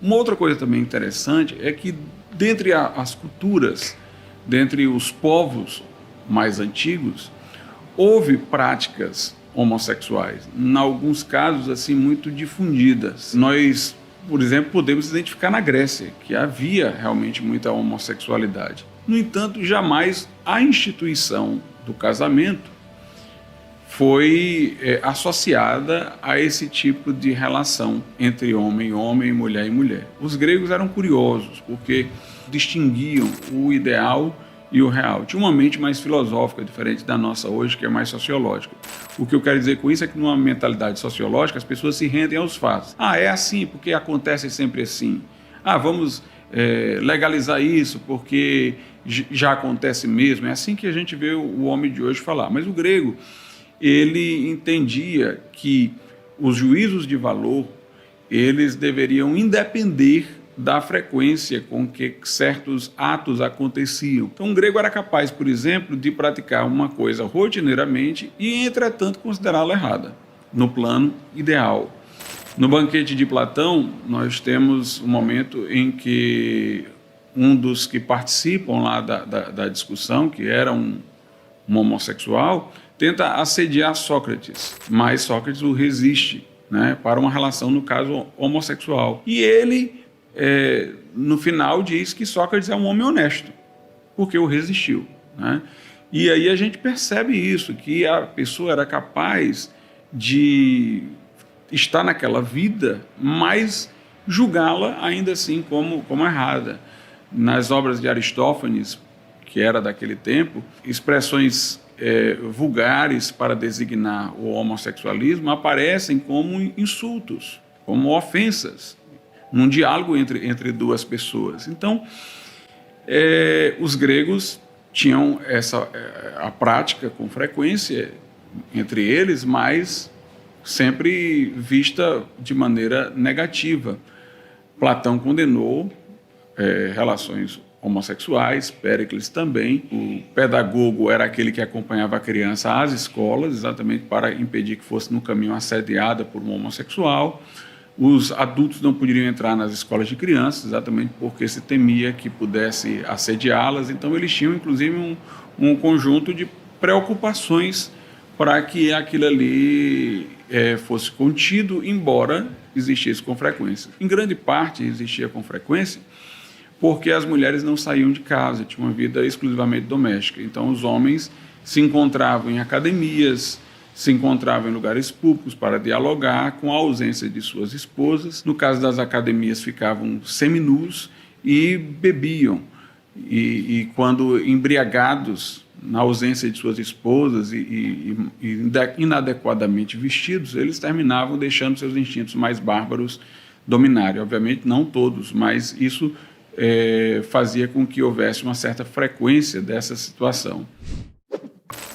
Uma outra coisa também interessante é que, dentre as culturas, dentre os povos mais antigos, houve práticas homossexuais, em alguns casos assim muito difundidas. Nós, por exemplo, podemos identificar na Grécia que havia realmente muita homossexualidade. No entanto, jamais a instituição do casamento foi associada a esse tipo de relação entre homem e homem, mulher e mulher. Os gregos eram curiosos porque distinguiam o ideal e o real. Tinha uma mente mais filosófica, diferente da nossa hoje, que é mais sociológica. O que eu quero dizer com isso é que numa mentalidade sociológica as pessoas se rendem aos fatos. É assim porque acontece sempre assim. Vamos legalizar isso porque já acontece mesmo. É assim que a gente vê o homem de hoje falar. Mas o grego, ele entendia que os juízos de valor, eles deveriam independer da frequência com que certos atos aconteciam. Então, o grego era capaz, por exemplo, de praticar uma coisa rotineiramente e, entretanto, considerá-la errada, no plano ideal. No banquete de Platão, nós temos um momento em que um dos que participam lá da discussão, que era um homossexual, tenta assediar Sócrates, mas Sócrates o resiste, para uma relação, no caso, homossexual. E ele, no final, diz que Sócrates é um homem honesto, porque o resistiu. E aí a gente percebe isso, que a pessoa era capaz de estar naquela vida, mas julgá-la ainda assim como errada. Nas obras de Aristófanes, que era daquele tempo, expressões vulgares para designar o homossexualismo aparecem como insultos, como ofensas, num diálogo entre duas pessoas. Então, os gregos tinham a prática com frequência entre eles, mas sempre vista de maneira negativa. Platão condenou relações homossexuais, Péricles também. O pedagogo era aquele que acompanhava a criança às escolas, exatamente para impedir que fosse no caminho assediada por um homossexual. Os adultos não poderiam entrar nas escolas de crianças, exatamente porque se temia que pudesse assediá-las. Então, eles tinham, inclusive, um conjunto de preocupações para que aquilo ali fosse contido, embora existisse com frequência. Em grande parte, existia com frequência porque as mulheres não saíam de casa, tinham uma vida exclusivamente doméstica. Então, os homens se encontravam em academias, se encontravam em lugares públicos para dialogar com a ausência de suas esposas. No caso das academias, ficavam seminus e bebiam. E quando embriagados, na ausência de suas esposas e inadequadamente vestidos, eles terminavam deixando seus instintos mais bárbaros dominarem. Obviamente, não todos, mas isso fazia com que houvesse uma certa frequência dessa situação.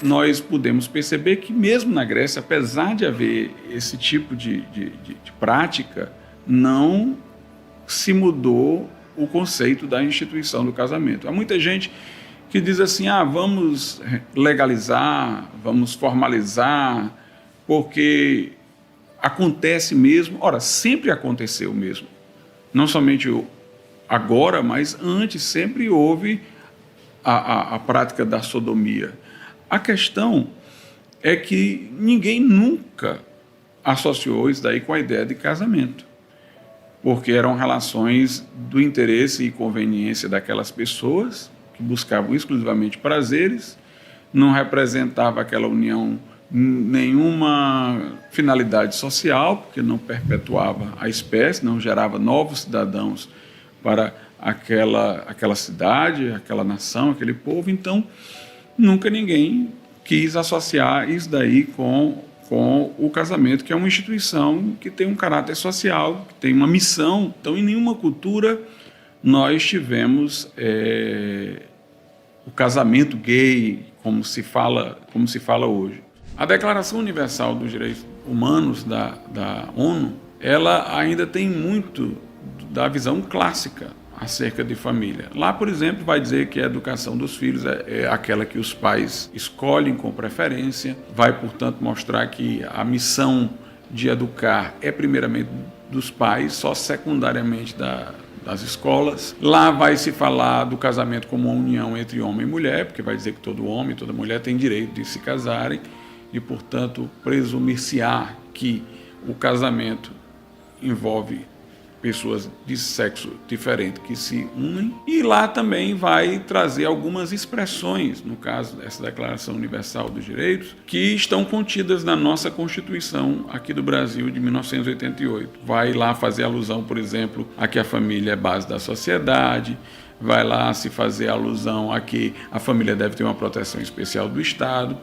Nós podemos perceber que mesmo na Grécia, apesar de haver esse tipo de prática, não se mudou o conceito da instituição do casamento. Há muita gente que diz assim, vamos legalizar, vamos formalizar, porque acontece mesmo. Ora, sempre aconteceu mesmo. Não somente agora, mas antes sempre houve a prática da sodomia. A questão é que ninguém nunca associou isso daí com a ideia de casamento, porque eram relações do interesse e conveniência daquelas pessoas que buscavam exclusivamente prazeres, não representava aquela união nenhuma finalidade social, porque não perpetuava a espécie, não gerava novos cidadãos para aquela cidade, aquela nação, aquele povo. Então, nunca ninguém quis associar isso daí com o casamento, que é uma instituição que tem um caráter social, que tem uma missão. Então, em nenhuma cultura nós tivemos o casamento gay, como se fala hoje. A Declaração Universal dos Direitos Humanos da ONU, ela ainda tem muito da visão clássica acerca de família. Lá, por exemplo, vai dizer que a educação dos filhos é aquela que os pais escolhem com preferência, vai, portanto, mostrar que a missão de educar é primeiramente dos pais, só secundariamente das escolas. Lá vai se falar do casamento como uma união entre homem e mulher, porque vai dizer que todo homem e toda mulher tem direito de se casarem e, portanto, presumir-se-á que o casamento envolve pessoas de sexo diferente que se unem. E lá também vai trazer algumas expressões, no caso dessa Declaração Universal dos Direitos, que estão contidas na nossa Constituição aqui do Brasil de 1988. Vai lá fazer alusão, por exemplo, a que a família é base da sociedade, vai lá se fazer alusão a que a família deve ter uma proteção especial do Estado.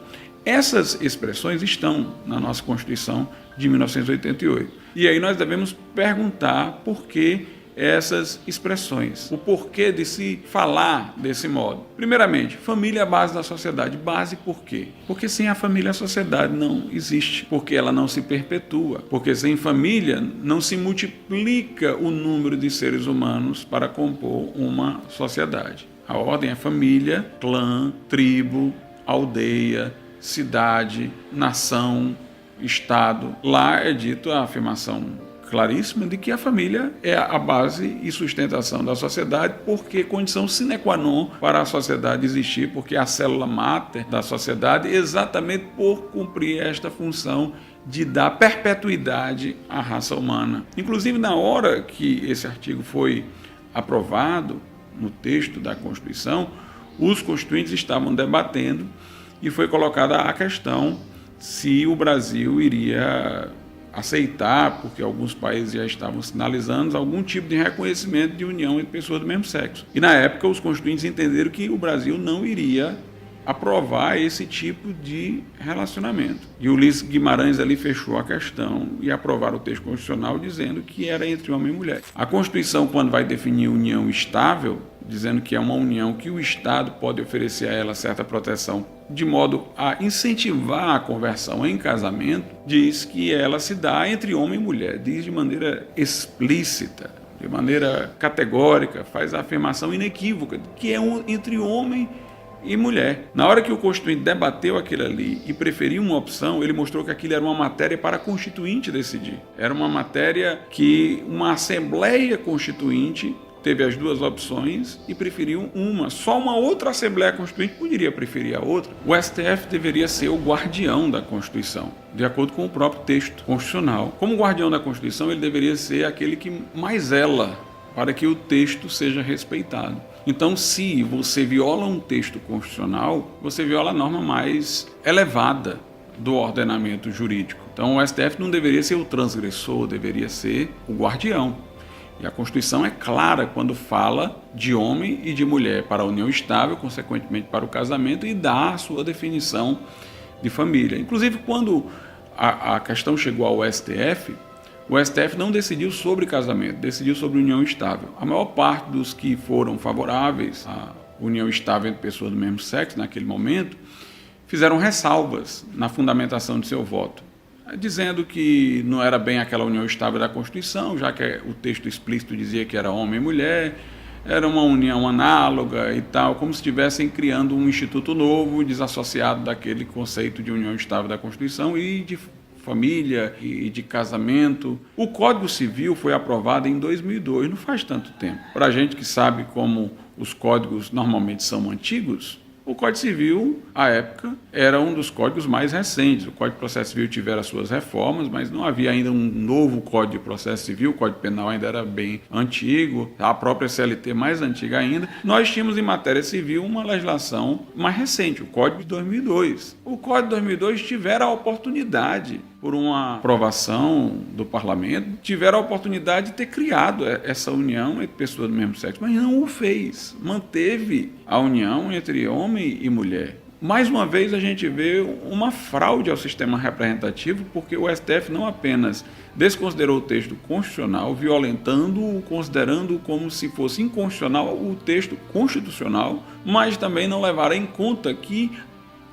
Essas expressões estão na nossa Constituição de 1988. E aí nós devemos perguntar por que essas expressões, o porquê de se falar desse modo. Primeiramente, família é a base da sociedade. Base por quê? Porque sem a família a sociedade não existe, porque ela não se perpetua, porque sem família não se multiplica o número de seres humanos para compor uma sociedade. A ordem é família, clã, tribo, aldeia, cidade, nação, Estado. Lá é dito a afirmação claríssima de que a família é a base e sustentação da sociedade, porque condição sine qua non para a sociedade existir, porque é a célula máter da sociedade, exatamente por cumprir esta função de dar perpetuidade à raça humana. Inclusive, na hora que esse artigo foi aprovado no texto da Constituição, os constituintes estavam debatendo e foi colocada a questão se o Brasil iria aceitar, porque alguns países já estavam sinalizando, algum tipo de reconhecimento de união entre pessoas do mesmo sexo. E na época os constituintes entenderam que o Brasil não iria aprovar esse tipo de relacionamento. E Ulisses Guimarães ali fechou a questão e aprovaram o texto constitucional dizendo que era entre homem e mulher. A Constituição, quando vai definir união estável, dizendo que é uma união que o Estado pode oferecer a ela certa proteção de modo a incentivar a conversão em casamento, diz que ela se dá entre homem e mulher, diz de maneira explícita, de maneira categórica, faz a afirmação inequívoca que é entre homem e mulher. Na hora que o Constituinte debateu aquilo ali e preferiu uma opção, ele mostrou que aquilo era uma matéria para a Constituinte decidir. Era uma matéria que uma Assembleia Constituinte teve as duas opções e preferiu uma. Só uma outra Assembleia Constituinte poderia preferir a outra. O STF deveria ser o guardião da Constituição, de acordo com o próprio texto constitucional. Como guardião da Constituição, ele deveria ser aquele que mais zela para que o texto seja respeitado. Então, se você viola um texto constitucional, você viola a norma mais elevada do ordenamento jurídico. Então, o STF não deveria ser o transgressor, deveria ser o guardião. E a Constituição é clara quando fala de homem e de mulher para a união estável, consequentemente para o casamento, e dá a sua definição de família. Inclusive, quando a questão chegou ao STF, o STF não decidiu sobre casamento, decidiu sobre união estável. A maior parte dos que foram favoráveis à união estável entre pessoas do mesmo sexo, naquele momento, fizeram ressalvas na fundamentação de seu voto, dizendo que não era bem aquela união estável da Constituição, já que o texto explícito dizia que era homem e mulher, era uma união análoga e tal, como se estivessem criando um instituto novo, desassociado daquele conceito de união estável da Constituição e de família e de casamento. O Código Civil foi aprovado em 2002, não faz tanto tempo. Para a gente que sabe como os códigos normalmente são antigos, o Código Civil, à época, era um dos códigos mais recentes. O Código de Processo Civil tiveram as suas reformas, mas não havia ainda um novo Código de Processo Civil. O Código Penal ainda era bem antigo, a própria CLT mais antiga ainda. Nós tínhamos em matéria civil uma legislação mais recente, o Código de 2002. O Código de 2002 tiveram a oportunidade, por uma aprovação do parlamento, tiveram a oportunidade de ter criado essa união entre pessoas do mesmo sexo, mas não o fez. Manteve a união entre homem e mulher. Mais uma vez a gente vê uma fraude ao sistema representativo, porque o STF não apenas desconsiderou o texto constitucional, violentando-o, considerando como se fosse inconstitucional o texto constitucional, mas também não levaram em conta que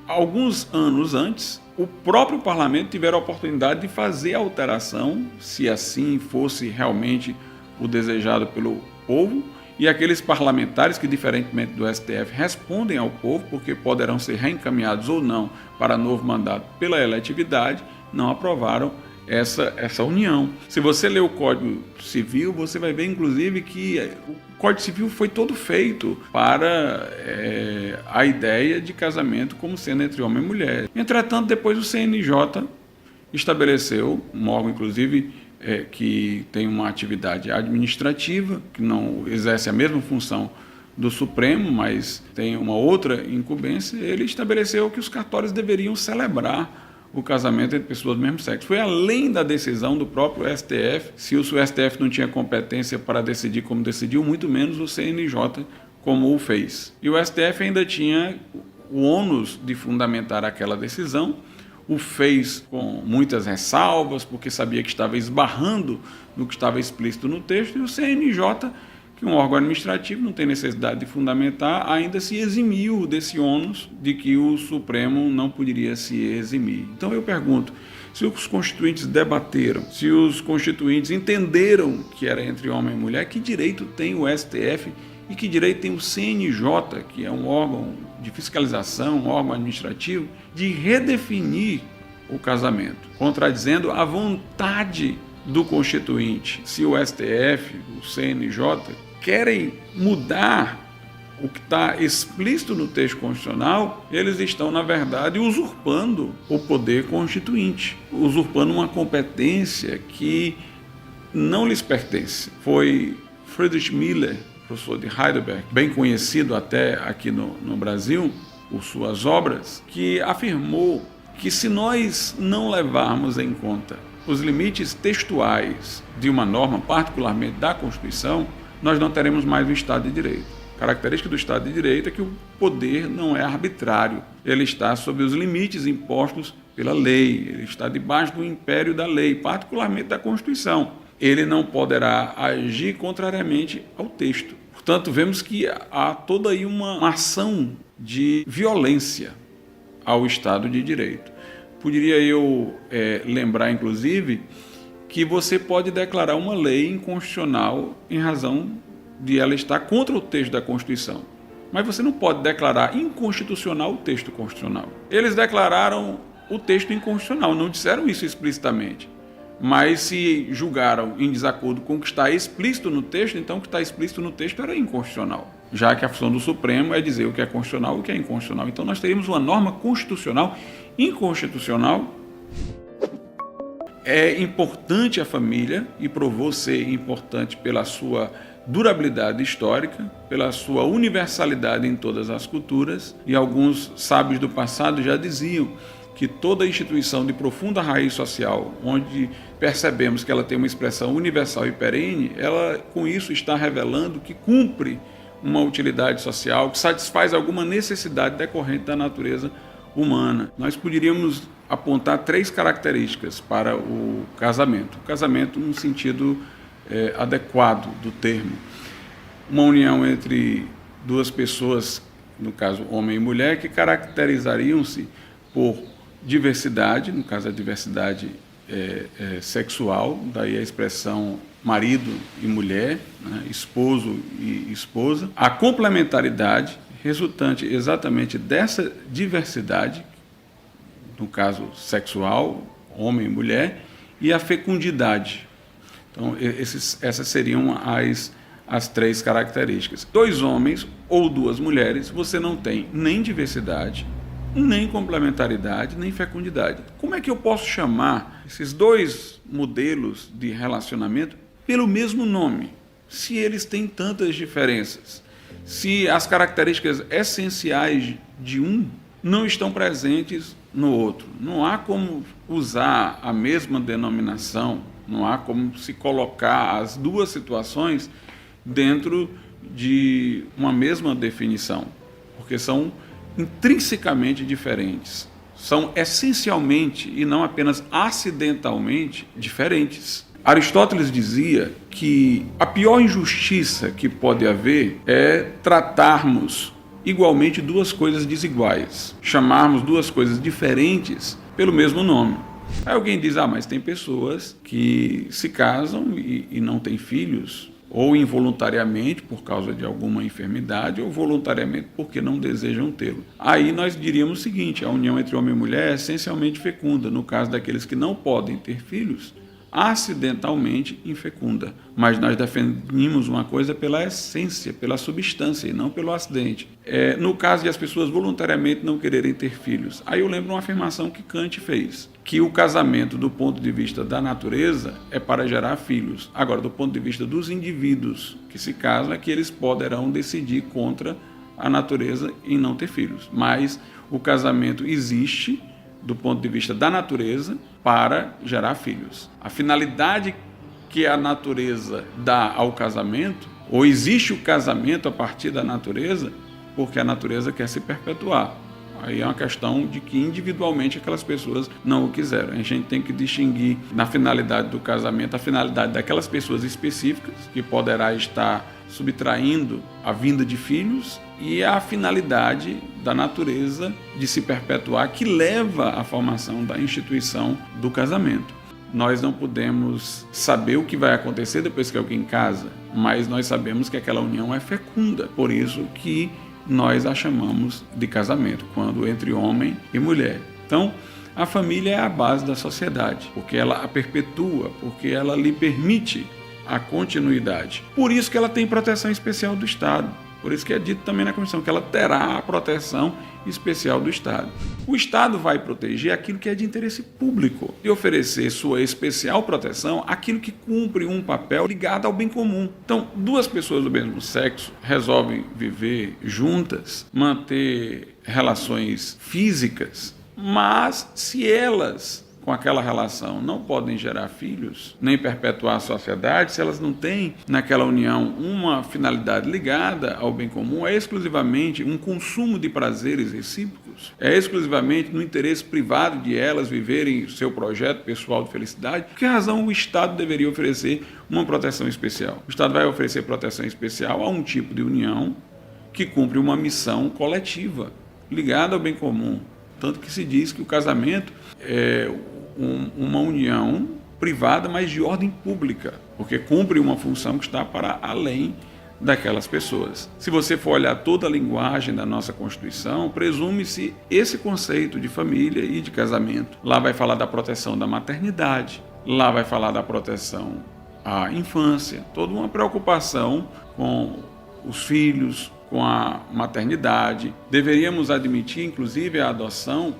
alguns anos antes o próprio parlamento tiver a oportunidade de fazer a alteração, se assim fosse realmente o desejado pelo povo, e aqueles parlamentares que, diferentemente do STF, respondem ao povo, porque poderão ser reencaminhados ou não para novo mandato pela eletividade, não aprovaram essa união. Se você ler o Código Civil, você vai ver, inclusive, que o Código Civil foi todo feito para a ideia de casamento como sendo entre homem e mulher. Entretanto, depois o CNJ estabeleceu um órgão, inclusive, que tem uma atividade administrativa, que não exerce a mesma função do Supremo, mas tem uma outra incumbência. Ele estabeleceu que os cartórios deveriam celebrar o casamento entre pessoas do mesmo sexo. Foi além da decisão do próprio STF. Se o STF não tinha competência para decidir como decidiu, muito menos o CNJ como o fez. E o STF ainda tinha o ônus de fundamentar aquela decisão, o fez com muitas ressalvas, porque sabia que estava esbarrando no que estava explícito no texto, e o CNJ, que um órgão administrativo não tem necessidade de fundamentar, ainda se eximiu desse ônus de que o Supremo não poderia se eximir. Então eu pergunto, se os constituintes debateram, se os constituintes entenderam que era entre homem e mulher, que direito tem o STF e que direito tem o CNJ, que é um órgão de fiscalização, um órgão administrativo, de redefinir o casamento, contradizendo a vontade do constituinte? Se o STF, o CNJ, querem mudar o que está explícito no texto constitucional, eles estão, na verdade, usurpando o poder constituinte, usurpando uma competência que não lhes pertence. Foi Friedrich Miller, professor de Heidelberg, bem conhecido até aqui no Brasil, por suas obras, que afirmou que se nós não levarmos em conta os limites textuais de uma norma, particularmente da Constituição, nós não teremos mais um Estado de Direito. A característica do Estado de Direito é que o poder não é arbitrário, ele está sob os limites impostos pela lei, ele está debaixo do império da lei, particularmente da Constituição. Ele não poderá agir contrariamente ao texto. Portanto, vemos que há toda aí uma ação de violência ao Estado de Direito. Poderia eu lembrar, inclusive, que você pode declarar uma lei inconstitucional em razão de ela estar contra o texto da Constituição. Mas você não pode declarar inconstitucional o texto constitucional. Eles declararam o texto inconstitucional, não disseram isso explicitamente. Mas se julgaram em desacordo com o que está explícito no texto, então o que está explícito no texto era inconstitucional, já que a função do Supremo é dizer o que é constitucional e o que é inconstitucional. Então nós teríamos uma norma constitucional inconstitucional. É importante a família, e provou ser importante pela sua durabilidade histórica, pela sua universalidade em todas as culturas, e alguns sábios do passado já diziam que toda instituição de profunda raiz social, onde percebemos que ela tem uma expressão universal e perene, ela com isso está revelando que cumpre uma utilidade social, que satisfaz alguma necessidade decorrente da natureza humana. Nós poderíamos apontar 3 características para o casamento. O casamento no sentido adequado do termo. Uma união entre duas pessoas, no caso homem e mulher, que caracterizariam-se por diversidade, no caso a diversidade sexual, daí a expressão marido e mulher, né, esposo e esposa. A complementaridade resultante exatamente dessa diversidade, no caso sexual, homem e mulher, e a fecundidade. Então, essas seriam as 3 características. 2 homens ou 2 mulheres, você não tem nem diversidade, nem complementaridade, nem fecundidade. Como é que eu posso chamar esses 2 modelos de relacionamento pelo mesmo nome, se eles têm tantas diferenças? Se as características essenciais de um não estão presentes no outro. Não há como usar a mesma denominação, não há como se colocar as 2 situações dentro de uma mesma definição, porque são intrinsecamente diferentes, são essencialmente e não apenas acidentalmente diferentes. Aristóteles dizia que a pior injustiça que pode haver é tratarmos igualmente 2 coisas desiguais, chamarmos 2 coisas diferentes pelo mesmo nome. Aí alguém diz, mas tem pessoas que se casam e não têm filhos, ou involuntariamente por causa de alguma enfermidade, ou voluntariamente porque não desejam tê-lo. Aí nós diríamos o seguinte: a união entre homem e mulher é essencialmente fecunda, no caso daqueles que não podem ter filhos, acidentalmente infecunda. Mas nós definimos uma coisa pela essência, pela substância, e não pelo acidente. No caso de as pessoas voluntariamente não quererem ter filhos, aí eu lembro uma afirmação que Kant fez, que o casamento, do ponto de vista da natureza, é para gerar filhos. Agora, do ponto de vista dos indivíduos que se casam, é que eles poderão decidir contra a natureza em não ter filhos. Mas o casamento existe do ponto de vista da natureza para gerar filhos. A finalidade que a natureza dá ao casamento, ou existe o casamento a partir da natureza, porque a natureza quer se perpetuar. Aí é uma questão de que individualmente aquelas pessoas não o quiseram. A gente tem que distinguir na finalidade do casamento a finalidade daquelas pessoas específicas, que poderá estar subtraindo a vinda de filhos, e a finalidade da natureza de se perpetuar, que leva à formação da instituição do casamento. Nós não podemos saber o que vai acontecer depois que alguém casa, mas nós sabemos que aquela união é fecunda, por isso que nós a chamamos de casamento, quando entre homem e mulher. Então, a família é a base da sociedade, porque ela a perpetua, porque ela lhe permite a continuidade. Por isso que ela tem proteção especial do Estado. Por isso que é dito também na Constituição que ela terá a proteção especial do Estado. O Estado vai proteger aquilo que é de interesse público e oferecer sua especial proteção àquilo que cumpre um papel ligado ao bem comum. Então, duas pessoas do mesmo sexo resolvem viver juntas, manter relações físicas, mas se elas, com aquela relação, não podem gerar filhos, nem perpetuar a sociedade, se elas não têm naquela união uma finalidade ligada ao bem comum, é exclusivamente um consumo de prazeres recíprocos, é exclusivamente no interesse privado de elas viverem seu projeto pessoal de felicidade, por que razão o Estado deveria oferecer uma proteção especial? O Estado vai oferecer proteção especial a um tipo de união que cumpre uma missão coletiva, ligada ao bem comum. Tanto que se diz que o casamento é uma união privada, mas de ordem pública, porque cumpre uma função que está para além daquelas pessoas. Se você for olhar toda a linguagem da nossa Constituição, presume-se esse conceito de família e de casamento. Lá vai falar da proteção da maternidade, lá vai falar da proteção à infância, toda uma preocupação com os filhos, com a maternidade. Deveríamos admitir, inclusive, a adoção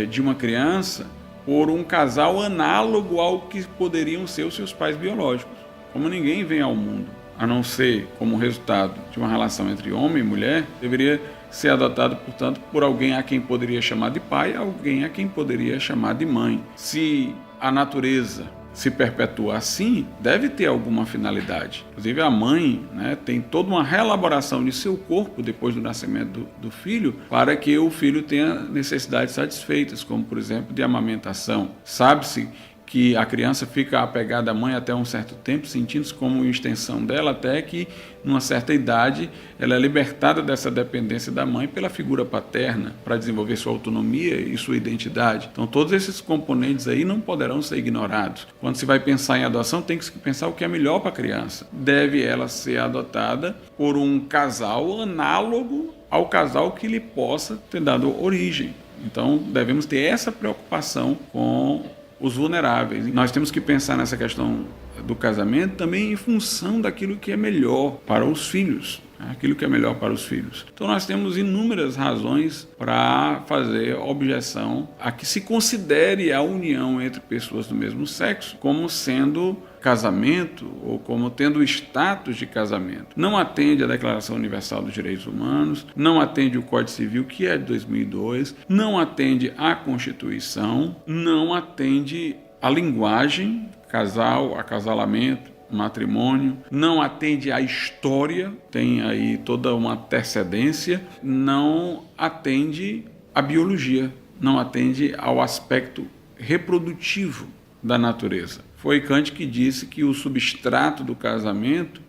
de uma criança por um casal análogo ao que poderiam ser os seus pais biológicos. Como ninguém vem ao mundo, a não ser como resultado de uma relação entre homem e mulher, deveria ser adotado, portanto, por alguém a quem poderia chamar de pai, alguém a quem poderia chamar de mãe. Se a natureza se perpetua assim, deve ter alguma finalidade. Inclusive a mãe, tem toda uma reelaboração de seu corpo depois do nascimento do filho, para que o filho tenha necessidades satisfeitas, como por exemplo de amamentação. Sabe-se que a criança fica apegada à mãe até um certo tempo, sentindo-se como extensão dela, até que, numa certa idade, ela é libertada dessa dependência da mãe pela figura paterna, para desenvolver sua autonomia e sua identidade. Então, todos esses componentes aí não poderão ser ignorados. Quando se vai pensar em adoção, tem que se pensar o que é melhor para a criança. Deve ela ser adotada por um casal análogo ao casal que lhe possa ter dado origem. Então, devemos ter essa preocupação com os vulneráveis. Nós temos que pensar nessa questão do casamento também em função daquilo que é melhor para os filhos. Aquilo que é melhor para os filhos. Então nós temos inúmeras razões para fazer objeção a que se considere a união entre pessoas do mesmo sexo como sendo casamento ou como tendo o status de casamento. Não atende à Declaração Universal dos Direitos Humanos, não atende o Código Civil, que é de 2002, não atende à Constituição, não atende à linguagem, casal, acasalamento, matrimônio, não atende à história, tem aí toda uma antecedência, não atende à biologia, não atende ao aspecto reprodutivo da natureza. Foi Kant que disse que o substrato do casamento,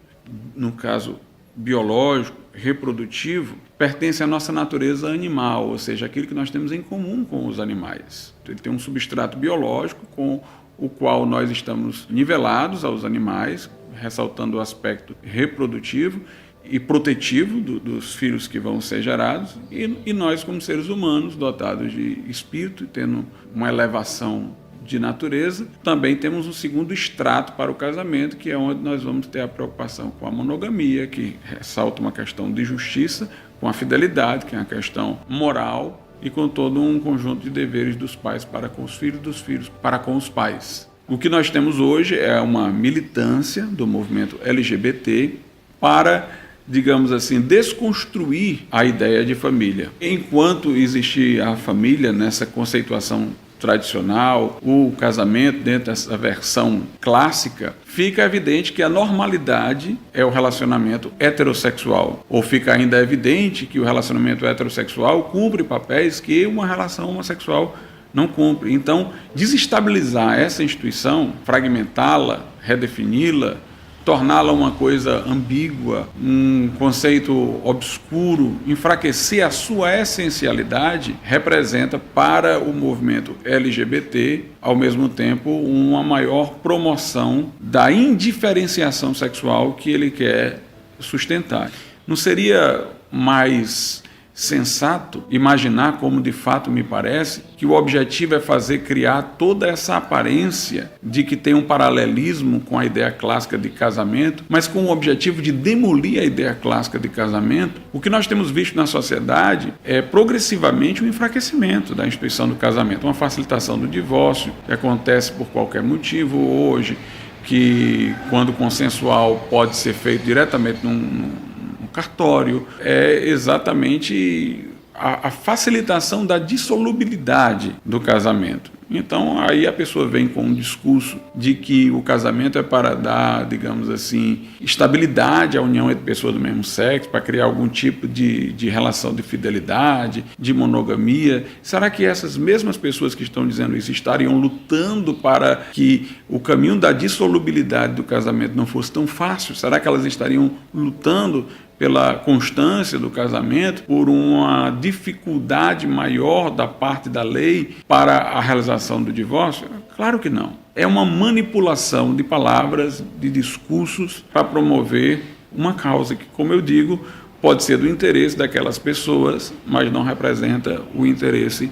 no caso biológico, reprodutivo, pertence à nossa natureza animal, ou seja, aquilo que nós temos em comum com os animais. Ele tem um substrato biológico com o qual nós estamos nivelados aos animais, ressaltando o aspecto reprodutivo e protetivo dos filhos que vão ser gerados, e nós, como seres humanos, dotados de espírito, tendo uma elevação de natureza, também temos um segundo extrato para o casamento, que é onde nós vamos ter a preocupação com a monogamia, que ressalta uma questão de justiça, com a fidelidade, que é uma questão moral, e com todo um conjunto de deveres dos pais para com os filhos, dos filhos para com os pais. O que nós temos hoje é uma militância do movimento LGBT para, digamos assim, desconstruir a ideia de família. Enquanto existir a família nessa conceituação tradicional, o casamento dentro dessa versão clássica, fica evidente que a normalidade é o relacionamento heterossexual, ou fica ainda evidente que o relacionamento heterossexual cumpre papéis que uma relação homossexual não cumpre. Então, desestabilizar essa instituição, fragmentá-la, redefini-la, torná-la uma coisa ambígua, um conceito obscuro, enfraquecer a sua essencialidade, representa para o movimento LGBT, ao mesmo tempo, uma maior promoção da indiferenciação sexual que ele quer sustentar. Não seria mais sensato imaginar, como de fato me parece, que o objetivo é criar toda essa aparência de que tem um paralelismo com a ideia clássica de casamento, mas com o objetivo de demolir a ideia clássica de casamento? O que nós temos visto na sociedade é progressivamente um enfraquecimento da instituição do casamento, uma facilitação do divórcio, que acontece por qualquer motivo hoje, que quando consensual pode ser feito diretamente num cartório, é exatamente a facilitação da dissolubilidade do casamento. Então, aí a pessoa vem com um discurso de que o casamento é para dar, digamos assim, estabilidade à união entre pessoas do mesmo sexo, para criar algum tipo de relação de fidelidade, de monogamia. Será que essas mesmas pessoas que estão dizendo isso estariam lutando para que o caminho da dissolubilidade do casamento não fosse tão fácil? Será que elas estariam lutando pela constância do casamento, por uma dificuldade maior da parte da lei para a realização do divórcio? Claro que não. É uma manipulação de palavras, de discursos, para promover uma causa que, como eu digo, pode ser do interesse daquelas pessoas, mas não representa o interesse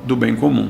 do bem comum.